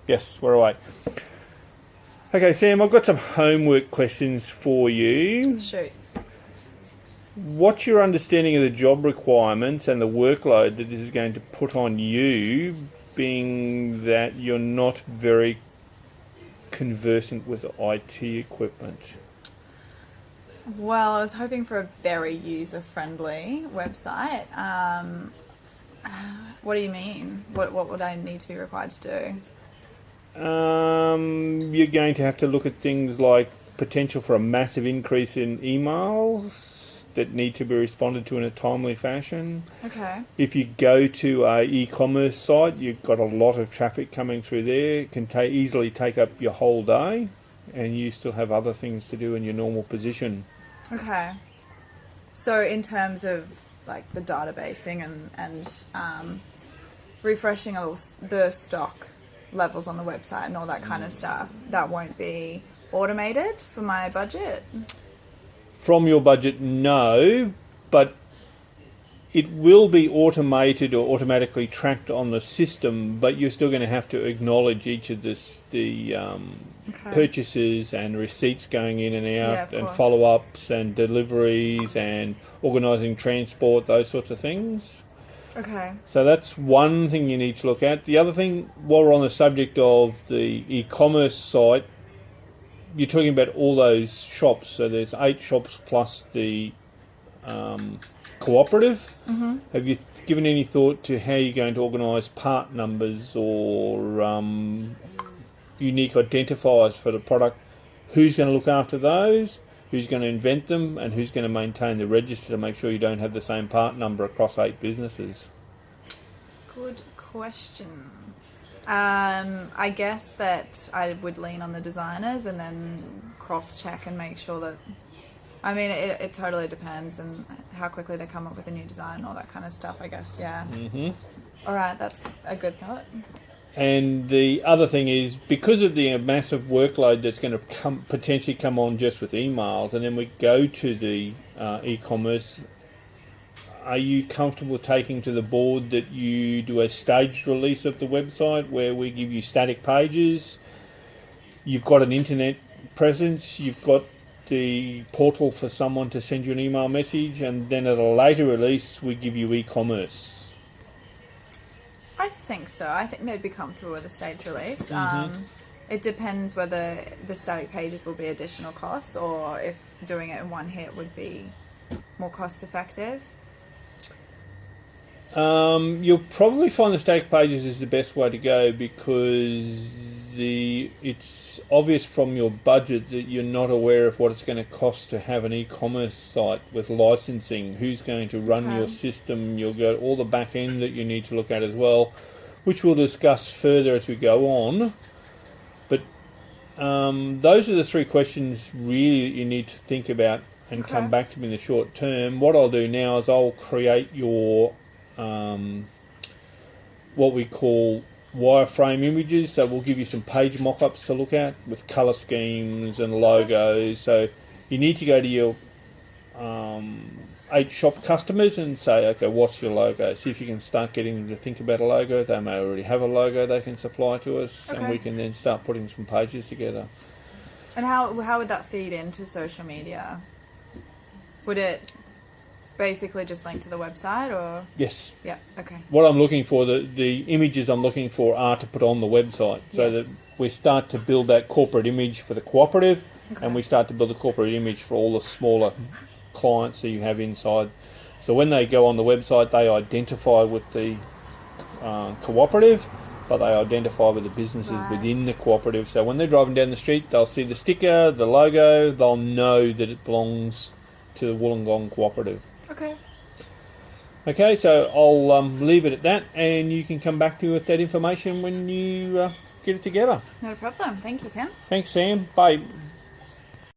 Yes, we're away. Okay, Sam, I've got some homework questions for you. Shoot. What's your understanding of the job requirements and the workload that this is going to put on you, being that you're not very conversant with IT equipment? Well, I was hoping for a very user-friendly website. What do you mean? What would I need to be required to do? You're going to have to look at things like potential for a massive increase in emails that need to be responded to in a timely fashion. Okay. If you go to a e-commerce site, you've got a lot of traffic coming through there. It can easily take up your whole day, and you still have other things to do in your normal position. Okay. So in terms of like the databasing and refreshing the stock levels on the website and all that kind of stuff, that won't be automated for my budget? From your budget, no, but it will be automated or automatically tracked on the system, but you're still going to have to acknowledge each of the purchases and receipts going in and out, and follow-ups and deliveries and organising transport, those sorts of things. Okay. So that's one thing you need to look at. The other thing, while we're on the subject of the e-commerce site, you're talking about all those shops. So there's 8 shops plus the cooperative. Mm-hmm. Have you given any thought to how you're going to organise part numbers or unique identifiers for the product? Who's going to look after those? Who's going to invent them? And who's going to maintain the register to make sure you don't have the same part number across 8 businesses? Good question. I guess that I would lean on the designers and then cross-check and make sure that... I mean, it totally depends on how quickly they come up with a new design and all that kind of stuff, I guess, yeah. Mm-hmm. All right, that's a good thought. And the other thing is, because of the massive workload that's going to potentially come on just with emails, and then we go to the e-commerce, are you comfortable taking to the board that you do a staged release of the website where we give you static pages, you've got an internet presence, you've got the portal for someone to send you an email message, and then at a later release we give you e-commerce? I think so. I think they'd be comfortable with a staged release. Mm-hmm. It depends whether the static pages will be additional costs or if doing it in one hit would be more cost effective. You'll probably find the static pages is the best way to go, because it's obvious from your budget that you're not aware of what it's going to cost to have an e-commerce site with licensing, who's going to run your system. You'll go all the back end that you need to look at as well, which we'll discuss further as we go on. But those are the 3 questions really that you need to think about and come back to me in the short term. What I'll do now is I'll create your what we call wireframe images, so we'll give you some page mock-ups to look at with colour schemes and logos. So you need to go to your 8 shop customers and say, okay, what's your logo? See if you can start getting them to think about a logo. They may already have a logo they can supply to us, and we can then start putting some pages together. And how would that feed into social media? Would it basically just link to the website, or? Yes. Yeah, okay. What I'm looking for, the images I'm looking for are to put on the website, so that we start to build that corporate image for the cooperative, and we start to build a corporate image for all the smaller clients that you have inside. So when they go on the website, they identify with the cooperative, but they identify with the businesses within the cooperative. So when they're driving down the street, they'll see the sticker, the logo, they'll know that it belongs to the Wollongong Cooperative. Okay. Okay, so I'll leave it at that, and you can come back to me with that information when you get it together. Not a problem. Thank you, Ken. Thanks, Sam. Bye.